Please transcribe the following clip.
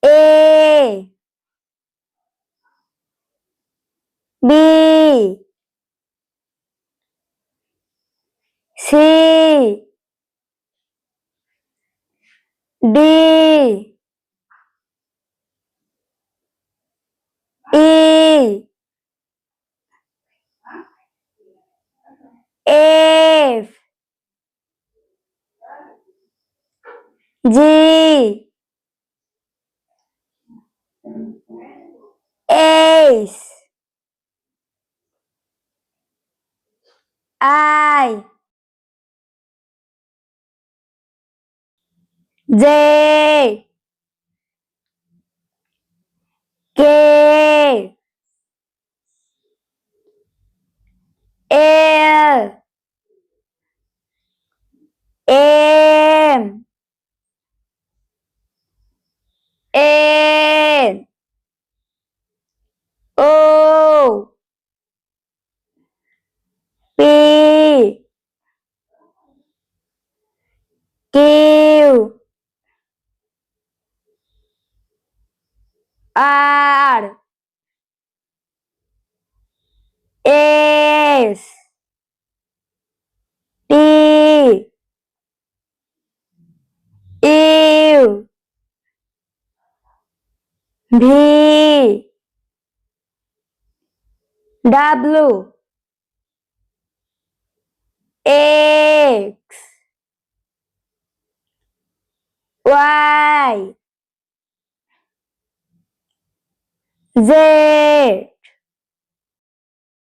A B C D E F G H I J K L M N O P Q R S T U V W X Y Z